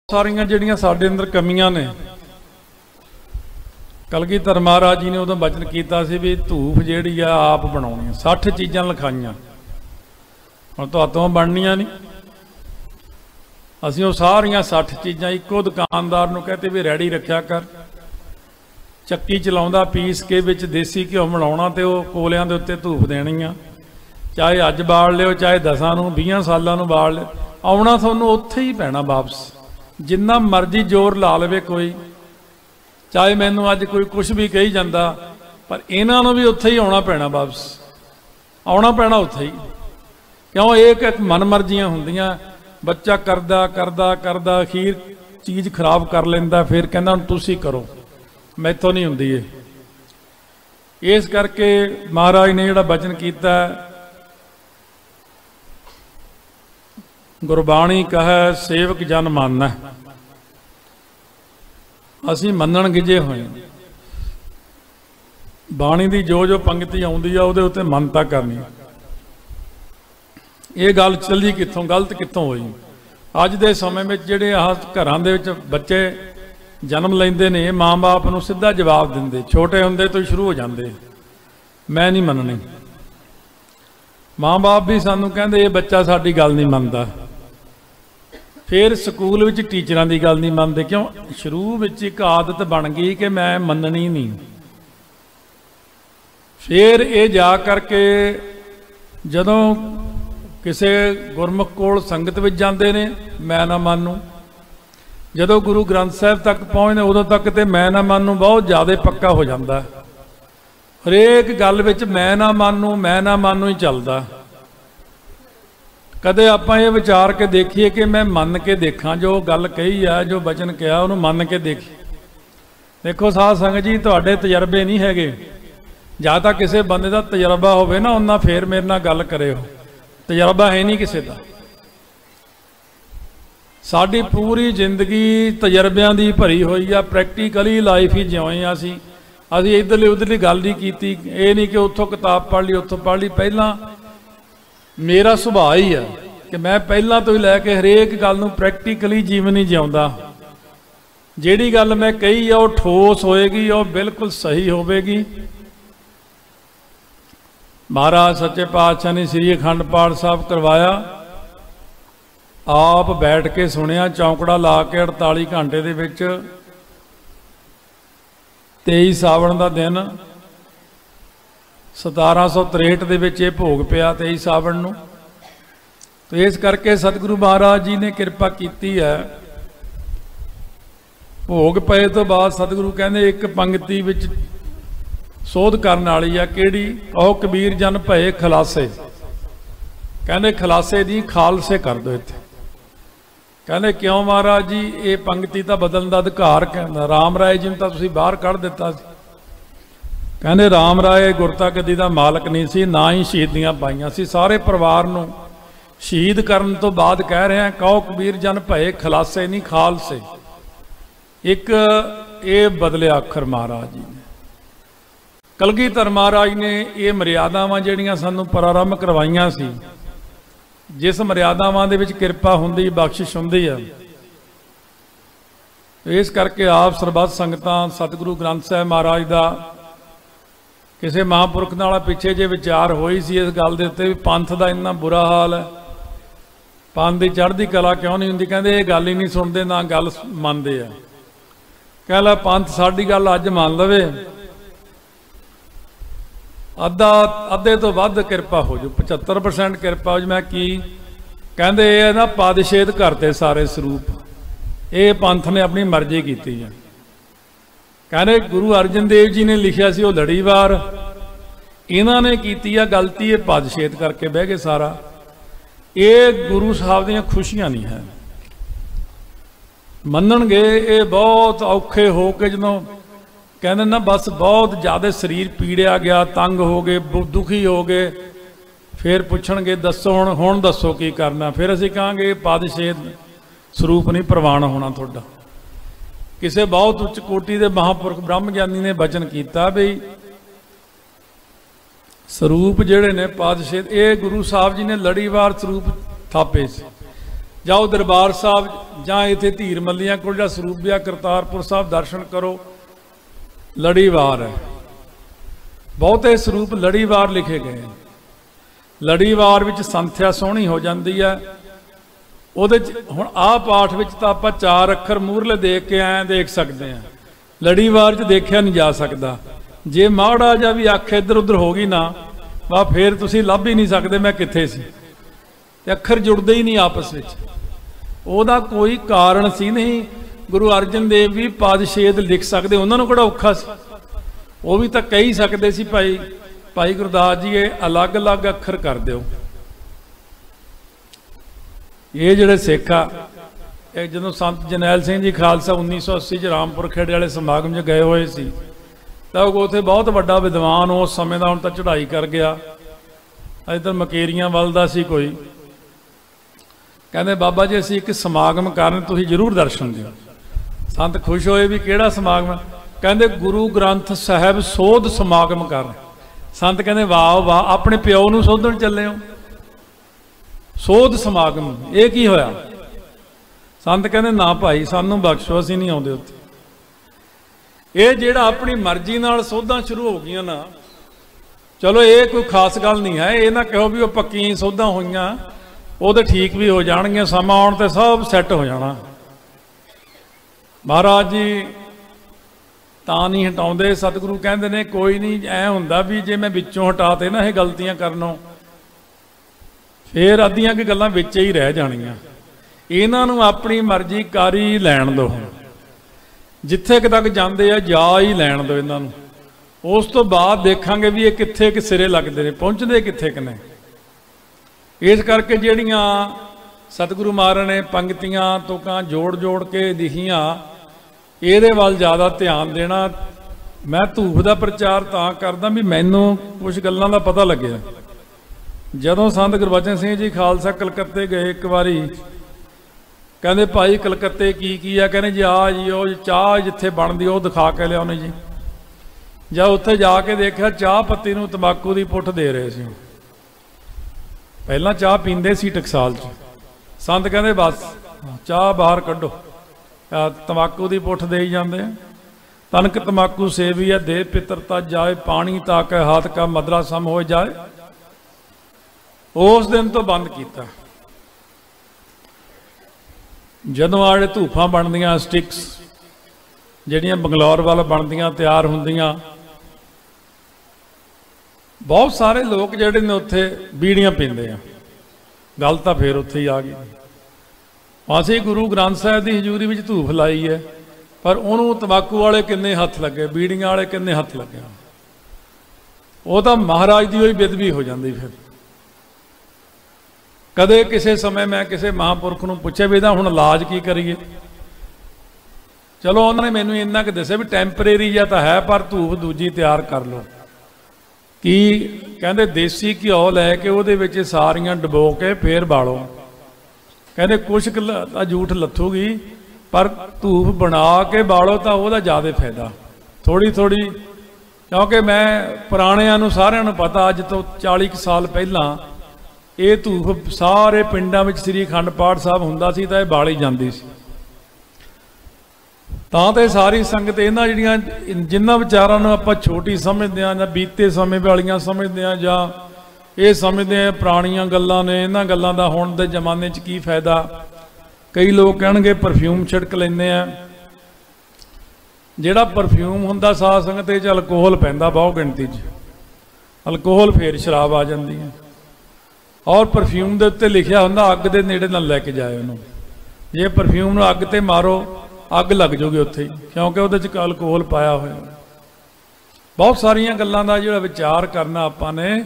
सारियां जिहड़ियां साडे अंदर कमियां ने कलगीधर महाराज जी ने उदों बचन किया भी धूफ जिहड़ी आ आप बनाउणी 60 चीज़ां लिखाइयां हुण तुहातों बननियां नहीं। असीं वो सारियां 60 चीज़ां इक्को दुकानदार नूं कहते भी रैडी रखिया कर, चक्की चलाउंदा पीस के विच देसी घिओ मिलाउणा ते वो कोलियां दे उत्ते धूफ देनी आ, चाहे अज बाल लिओ चाहे 10 नूं 20 सालां नूं बाल लिओ, आउणा तुहानूं उत्थे ही पैना वापस। जिन्ना मर्जी जोर ला लवे कोई, चाहे मैनू अज कोई कुछ भी कही जाता, पर इन्हों भी उत्थे ही आना पैना वापस, आना पैना उत्थे ही। क्यों एक मन मर्जियां होंदियां, बच्चा करदा करदा करदा अखीर चीज़ खराब कर लेंदा, फिर कहना हुण तुसीं करो, मैथों नहीं हुंदी है। इस करके महाराज ने जिहड़ा बचन किया, गुरबाणी कहे सेवक जन मानना, असीं मनण गिजे होए। बाणी की जो जो पंक्ति आउंदी आ उहदे उत्ते मनता करनी। ये गल चली कित्थों, गलत कित्थों होई? अज दे समय में जिहड़े आह घरां दे विच बच्चे जन्म लैंदे ने, माँ बाप नूं सीधा जवाब दिंदे, छोटे हुंदे तो शुरू हो जांदे, मैं नहीं मननी। माँ बाप भी सानूं कहंदे ये बच्चा साडी गल नहीं मनदा। फिर स्कूल विच टीचरां दी गल नहीं मनदे, क्यों? शुरू विच एक आदत बन गई कि मैं मननी नहीं। फिर ये जा करके जदों किसी गुरमुख कोल संगत विच जांदे ने, मैं ना मानू। जदों गुरु ग्रंथ साहिब तक पहुँचते उदों तक तो मैं ना मानू बहुत ज़्यादा पक्का हो जाता। हरेक गल विच मैं ना मानू ही चलदा। कदे आपां ये विचार के देखिए कि मैं मन के देखा, जो गल कही है, जो बचन कहा उन्होंने मन के देखी। देखो साध संगत जी, तुहाडे तजर्बे नहीं हैगे, जां तां किसी बंदे का तजर्बा होवे ना, उन्ना फिर मेरे नाल गल करे हो। तजर्बा है नहीं किसी का। साडी पूरी जिंदगी तजर्बियां दी भरी हुई आ, प्रैक्टिकली लाइफ ही जिउए असीं इधरली उधरली गल नहीं कीती। ये नहीं कि उत्थों किताब पढ़ ली उत्थों पढ़ ली। पहला मेरा सुभाव ही है कि मैं पहला तो ही लैके हरेक गल नूं प्रैक्टिकली जीवन ही जिउंदा। जिहड़ी गल मैं कही है वो ठोस होएगी, वो बिल्कुल सही होवेगी। महाराज सच्चे पातशाह ने श्री अखंड पाठ साहब करवाया, आप बैठ के सुनिया, चौंकड़ा ला के 48 घंटे दे विच 23 सावण का दिन 1763 दे विच ये भोग पिया 23 सावण नूं। तो इस करके सतगुरु महाराज जी ने कृपा की है। भोग पए तो बाद सतगुरु कहते एक पंक्ति विच सोध करने वाली है, किहड़ी? कहो कबीर जन भये खलासे। कहते खलासे दी खालसे कर दो इत्थे। कहते क्यों महाराज जी? ये पंक्ति तो बदलने का अधिकार कहना, राम राय जी ने तो तुसीं बाहर कढ़ दिता। कहते राम राय गुरता गद्दी का मालक नहीं सी, ना ही शहीदियां पाईयां सी। सारे परिवार नूं शहीद करन तो बाद कह रहे हैं कहो कबीर जन भये खलासे नहीं खालसे। एक ये बदलिया अखर महाराज जी ने। कलगीधर महाराज ने ये मर्यादावां जिहड़ियां सानूं प्रारंभ करवाईयां सी, जिस मर्यादावां दे विच किरपा हुंदी, बख्शिश हुंदी है। इस करके आप सरबत संगतां सतगुरु ग्रंथ साहिब महाराज का किसी महापुरख नाल पिछे जे विचार होई सी इस गल दे उत्ते भी पंथ का इन्ना बुरा हाल है, पंथ की चढ़दी कला क्यों नहीं हुंदी? कहंदे ये गल ही नहीं सुनते, ना गल मनदे आ। कह ला पंथ साडी गल अज मान लवे, अद्धे तो वध किरपा हो जू, 75% किरपा हो जू। मैं की कहंदे ये ना पादशेद करते सारे स्वरूप, ये पंथ ने अपनी मर्जी की है। कहने गुरु अर्जन देव जी ने लिखिया सी वो लड़ीवार, इन्हों ने की गलती, ये पादशेद करके बह गए सारा। ये गुरु साहब दीयां खुशियां नहीं है, मनणगे। ये बहुत औखे हो के जदों कहते ना बस बहुत ज़्यादा शरीर पीड़िया गया, तंग हो गए, दुखी हो गए, फिर पूछणगे दसो हुण दसो की करना? फिर असीं कहांगे पादशेद स्वरूप नहीं प्रवान होना तुहाडा। किसी बहुत उच्च कोटि के महापुरख ब्रह्म ज्ञानी ने बचन किया भी स्वरूप जिहड़े ने पादशेद, ये गुरु साहब जी ने लड़ीवार स्वरूप थापे से। जाओ दरबार साहब ਜਾਂ ਇੱਥੇ ਧੀਰ ਮੱਲੀਆਂ ਕੋਲ ਜਾਂ ਸਰੂਪ ਵਿਆਹ ਕਰਤਾਰਪੁਰ ਸਾਹਿਬ ਦਰਸ਼ਨ ਕਰੋ। ਲੜੀਵਾਰ ਹੈ, ਬਹੁਤੇ ਸਰੂਪ ਲੜੀਵਾਰ ਲਿਖੇ ਗਏ। ਲੜੀਵਾਰ ਵਿੱਚ ਸੰਥਿਆ ਸੋਹਣੀ ਹੋ ਜਾਂਦੀ ਹੈ। ਉਹਦੇ 'ਚ ਹੁਣ ਆਹ ਪਾਠ ਵਿੱਚ ਤਾਂ ਆਪਾਂ 4 ਅੱਖਰ ਮੂਹਰਲੇ ਦੇਖ ਕੇ ਐਂ ਦੇਖ ਸਕਦੇ ਹਾਂ, ਲੜੀਵਾਰ 'ਚ ਦੇਖਿਆ ਨਹੀਂ ਜਾ ਸਕਦਾ। ਜੇ ਮਾੜਾ ਜਿਹਾ ਵੀ ਅੱਖ ਇੱਧਰ ਉੱਧਰ ਹੋ ਗਈ ਨਾ ਵਾ ਫਿਰ ਤੁਸੀਂ ਲੱਭ ਹੀ ਨਹੀਂ ਸਕਦੇ ਮੈਂ ਕਿੱਥੇ ਸੀ, ਤੇ ਅੱਖਰ ਜੁੜਦੇ ਹੀ ਨਹੀਂ ਆਪਸ ਵਿੱਚ। ਉਹਦਾ ਕੋਈ ਕਾਰਨ ਸੀ ਨਹੀਂ। ਗੁਰੂ ਅਰਜਨ ਦੇਵ ਵੀ ਪਾਦਸ਼ੇਦ ਲਿਖ ਸਕਦੇ, ਉਹਨਾਂ ਨੂੰ ਕਿਹੜਾ ਔਖਾ ਸੀ। ਉਹ ਵੀ ਤਾਂ ਕਹਿ ਸਕਦੇ ਸੀ ਭਾਈ ਗੁਰਦਾਸ ਜੀ ਇਹ ਅਲੱਗ-ਅਲੱਗ ਅੱਖਰ ਕਰ ਦਿਓ। ਇਹ ਜਿਹੜੇ ਸਿੱਖ ਆ, ਇਹ ਜਦੋਂ ਸੰਤ ਜਰਨੈਲ ਸਿੰਘ ਜੀ ਖਾਲਸਾ 1980 'ਚ ਰਾਮਪੁਰ ਖੇੜੇ ਵਾਲੇ ਸਮਾਗਮ 'ਚ ਗਏ ਹੋਏ ਸੀ ਤਾਂ ਉੱਥੇ ਬਹੁਤ ਵੱਡਾ ਵਿਦਵਾਨ ਉਸ ਸਮੇਂ ਦਾ, ਹੁਣ ਤਾਂ ਚੜ੍ਹਾਈ ਕਰ ਗਿਆ, ਇੱਧਰ ਮਕੇਰੀਆਂ ਵੱਲ ਦਾ ਸੀ ਕੋਈ, ਕਹਿੰਦੇ ਬਾਬਾ ਜੀ ਅਸੀਂ ਇੱਕ ਸਮਾਗਮ ਕਰਨ, ਤੁਸੀਂ ਜ਼ਰੂਰ ਦਰਸ਼ਨ ਦਿਓ। ਸੰਤ ਖੁਸ਼ ਹੋਏ ਵੀ ਕਿਹੜਾ ਸਮਾਗਮ? ਕਹਿੰਦੇ ਗੁਰੂ ਗ੍ਰੰਥ ਸਾਹਿਬ ਸੋਧ ਸਮਾਗਮ ਕਰ। ਸੰਤ ਕਹਿੰਦੇ ਵਾਹ ਵਾਹ, ਆਪਣੇ ਪਿਓ ਨੂੰ ਸੋਧਣ ਚੱਲੇ ਹੋ? ਸੋਧ ਸਮਾਗਮ ਇਹ ਕੀ ਹੋਇਆ? ਸੰਤ ਕਹਿੰਦੇ ਨਾ ਭਾਈ ਸਾਨੂੰ ਬਖਸ਼ੋ, ਅਸੀਂ ਨਹੀਂ ਆਉਂਦੇ ਉੱਥੇ। ਇਹ ਜਿਹੜਾ ਆਪਣੀ ਮਰਜ਼ੀ ਨਾਲ ਸੋਧਾਂ ਸ਼ੁਰੂ ਹੋ ਗਈਆਂ ਨਾ, ਚਲੋ ਇਹ ਕੋਈ ਖਾਸ ਗੱਲ ਨਹੀਂ ਹੈ। ਇਹ ਨਾ ਕਹੋ ਵੀ ਉਹ ਪੱਕੀਆਂ ਸੋਧਾਂ ਹੋਈਆਂ, ਉਹ ਤਾਂ ਠੀਕ ਵੀ ਹੋ ਜਾਣਗੀਆਂ, ਸਮਾਂ ਆਉਣ ਤੇ ਸਭ ਸੈੱਟ ਹੋ ਜਾਣਾ। ਮਹਾਰਾਜ ਜੀ ਤਾਂ ਨਹੀਂ ਹਟਾਉਂਦੇ। ਸਤਿਗੁਰੂ ਕਹਿੰਦੇ ਨੇ ਕੋਈ ਨਹੀਂ, ਐ ਹੁੰਦਾ ਵੀ ਜੇ ਮੈਂ ਵਿੱਚੋਂ ਹਟਾਤੇ ਨਾ ਇਹ ਗਲਤੀਆਂ ਕਰਨੋਂ, ਫੇਰ ਅੱਧੀਆਂ ਕਿ ਗੱਲਾਂ ਵਿੱਚ ਹੀ ਰਹਿ ਜਾਣੀਆਂ। ਇਹਨਾਂ ਨੂੰ ਆਪਣੀ ਮਰਜ਼ੀ ਕਰ ਹੀ ਲੈਣ ਦਿਓ, ਜਿੱਥੇ ਤੱਕ ਜਾਂਦੇ ਆ ਜਾ ਹੀ ਲੈਣ ਦਿਓ ਇਹਨਾਂ ਨੂੰ। ਉਸ ਤੋਂ ਬਾਅਦ ਦੇਖਾਂਗੇ ਵੀ ਇਹ ਕਿੱਥੇ ਕਿ ਸਿਰੇ ਲੱਗਦੇ ਨੇ, ਪਹੁੰਚਦੇ ਕਿੱਥੇ ਕਿ ਨੇ। ਇਸ ਕਰਕੇ ਜਿਹੜੀਆਂ ਸਤਿਗੁਰੂ ਮਹਾਰਾਜ ਨੇ ਪੰਕਤੀਆਂ ਤੁਕਾਂ ਜੋੜ ਕੇ ਲਿਖੀਆਂ, ਇਹਦੇ ਵੱਲ ਜ਼ਿਆਦਾ ਧਿਆਨ ਦੇਣਾ। ਮੈਂ ਧੂਫ ਦਾ ਪ੍ਰਚਾਰ ਤਾਂ ਕਰਦਾ ਵੀ ਮੈਨੂੰ ਕੁਝ ਗੱਲਾਂ ਦਾ ਪਤਾ ਲੱਗਿਆ। ਜਦੋਂ ਸੰਤ ਗੁਰਬਚਨ ਸਿੰਘ ਜੀ ਖਾਲਸਾ ਕਲਕੱਤੇ ਗਏ ਇੱਕ ਵਾਰੀ, ਕਹਿੰਦੇ ਭਾਈ ਕਲਕੱਤੇ ਕੀ ਆ? ਕਹਿੰਦੇ ਜੀ ਆ ਜੀ ਉਹ ਚਾਹ ਜਿੱਥੇ ਬਣਦੀ ਉਹ ਦਿਖਾ ਕੇ ਲਿਆਉਣੇ ਜੀ। ਜਾਂ ਉੱਥੇ ਜਾ ਕੇ ਦੇਖਿਆ ਚਾਹ ਪੱਤੀ ਨੂੰ ਤੰਬਾਕੂ ਦੀ ਪੁੱਠ ਦੇ ਰਹੇ ਸੀ। ਪਹਿਲਾਂ ਚਾਹ ਪੀਂਦੇ ਸੀ ਟਕਸਾਲ 'ਚ। ਸੰਤ ਕਹਿੰਦੇ ਬਸ ਚਾਹ ਬਾਹਰ ਕੱਢੋ, ਤੰਬਾਕੂ ਦੀ ਪੁੱਠ ਦੇ ਹੀ ਜਾਂਦੇ ਆ। ਤਨਕ ਤੰਬਾਕੂ ਸੇਵੀ ਹੈ ਦੇ ਪਿਤਰਤਾ ਜਾਏ, ਪਾਣੀ ਤਾਕ ਹੱਥ ਕਾ ਮਦਰਾ ਸਮ ਹੋ ਜਾਏ। ਉਸ ਦਿਨ ਤੋਂ ਬੰਦ ਕੀਤਾ। ਜਦੋਂ ਆੜੇ ਧੂਫਾਂ ਬਣਦੀਆਂ, ਸਟਿਕਸ ਜਿਹੜੀਆਂ ਬੰਗਲੌਰ ਵੱਲ ਬਣਦੀਆਂ ਤਿਆਰ ਹੁੰਦੀਆਂ, ਬਹੁਤ ਸਾਰੇ ਲੋਕ ਜਿਹੜੇ ਨੇ ਉੱਥੇ ਬੀੜੀਆਂ ਪੀਂਦੇ ਆ। ਗੱਲ ਤਾਂ ਫਿਰ ਉੱਥੇ ਹੀ ਆ ਗਈ। ਅਸੀਂ ਗੁਰੂ ਗ੍ਰੰਥ ਸਾਹਿਬ ਦੀ ਹਜ਼ੂਰੀ ਵਿੱਚ ਧੂਫ ਲਾਈ ਹੈ, ਪਰ ਉਹਨੂੰ ਤੰਬਾਕੂ ਵਾਲੇ ਕਿੰਨੇ ਹੱਥ ਲੱਗੇ, ਬੀੜੀਆਂ ਵਾਲੇ ਕਿੰਨੇ ਹੱਥ ਲੱਗੇ। ਉਹ ਤਾਂ ਮਹਾਰਾਜ ਦੀ ਹੋਈ ਬੇਅਦਬੀ ਹੋ ਜਾਂਦੀ। ਫਿਰ ਕਦੇ ਕਿਸੇ ਸਮੇਂ ਮੈਂ ਕਿਸੇ ਮਹਾਂਪੁਰਖ ਨੂੰ ਪੁੱਛਿਆ ਵੀ ਇਹਦਾ ਹੁਣ ਇਲਾਜ ਕੀ ਕਰੀਏ? ਚਲੋ ਉਹਨਾਂ ਨੇ ਮੈਨੂੰ ਇੰਨਾ ਕੁ ਦੱਸਿਆ ਵੀ ਟੈਂਪਰੇਰੀ ਜਾਂ ਤਾਂ ਹੈ, ਪਰ ਧੂਫ ਦੂਜੀ ਤਿਆਰ ਕਰ ਲਓ। ਕੀ ਕਹਿੰਦੇ? ਦੇਸੀ ਘਿਓ ਲੈ ਕੇ ਉਹਦੇ ਵਿੱਚ ਸਾਰੀਆਂ ਡਬੋ ਕੇ ਫੇਰ ਬਾਲੋ। ਕਹਿੰਦੇ ਕੁਛ ਕੁ ਜੂਠ ਲੱਥੂਗੀ, ਪਰ ਧੂਫ ਬਣਾ ਕੇ ਬਾਲੋ ਤਾਂ ਉਹਦਾ ਜ਼ਿਆਦਾ ਫਾਇਦਾ। ਥੋੜੀ ਕਿਉਂਕਿ ਮੈਂ ਪੁਰਾਣਿਆਂ ਨੂੰ ਸਾਰਿਆਂ ਨੂੰ ਪਤਾ, ਅੱਜ ਤੋਂ 40 ਸਾਲ ਪਹਿਲਾਂ ਇਹ ਧੂਫ ਸਾਰੇ ਪਿੰਡਾਂ ਵਿੱਚ ਸ੍ਰੀ ਅਖੰਡ ਪਾਠ ਸਾਹਿਬ ਹੁੰਦਾ ਸੀ ਤਾਂ ਇਹ ਬਾਲੀ ਜਾਂਦੀ ਸੀ। ਤਾਂ ਤੇ ਸਾਰੀ ਸੰਗਤ ਇਹਨਾਂ ਜਿਹੜੀਆਂ ਜਿਨ੍ਹਾਂ ਵਿਚਾਰਾਂ ਨੂੰ ਆਪਾਂ ਛੋਟੀ ਸਮਝਦੇ ਹਾਂ ਜਾਂ ਬੀਤੇ ਸਮੇਂ ਵਾਲੀਆਂ ਸਮਝਦੇ ਹਾਂ ਜਾਂ ਇਹ ਸਮਝਦੇ ਹਾਂ ਪੁਰਾਣੀਆਂ ਗੱਲਾਂ ਨੇ, ਇਹਨਾਂ ਗੱਲਾਂ ਦਾ ਹੁਣ ਦੇ ਜ਼ਮਾਨੇ 'ਚ ਕੀ ਫਾਇਦਾ। ਕਈ ਲੋਕ ਕਹਿਣਗੇ ਪਰਫਿਊਮ ਛਿੜਕ ਲੈਂਦੇ ਆ। ਜਿਹੜਾ ਪਰਫਿਊਮ ਹੁੰਦਾ ਸਾਧ ਸੰਗਤ ਇਹ 'ਚ ਅਲਕੋਹਲ ਪੈਂਦਾ ਬਹੁਤ ਗਿਣਤੀ 'ਚ। ਅਲਕੋਹਲ ਫੇਰ ਸ਼ਰਾਬ ਆ ਜਾਂਦੀ ਹੈ। ਔਰ ਪਰਫਿਊਮ ਦੇ ਉੱਤੇ ਲਿਖਿਆ ਹੁੰਦਾ ਅੱਗ ਦੇ ਨੇੜੇ ਨਾਲ ਲੈ ਕੇ ਜਾਏ ਉਹਨੂੰ। ਜੇ ਪਰਫਿਊਮ ਨੂੰ ਅੱਗ ਤੇ ਮਾਰੋ ਅੱਗ ਲੱਗ ਜਾਊਗੀ ਉੱਥੇ ਹੀ, ਕਿਉਂਕਿ ਉਹਦੇ 'ਚ ਅਲਕੋਹਲ ਪਾਇਆ ਹੋਇਆ। ਬਹੁਤ ਸਾਰੀਆਂ ਗੱਲਾਂ ਦਾ ਜਿਹੜਾ ਵਿਚਾਰ ਕਰਨਾ ਆਪਾਂ ਨੇ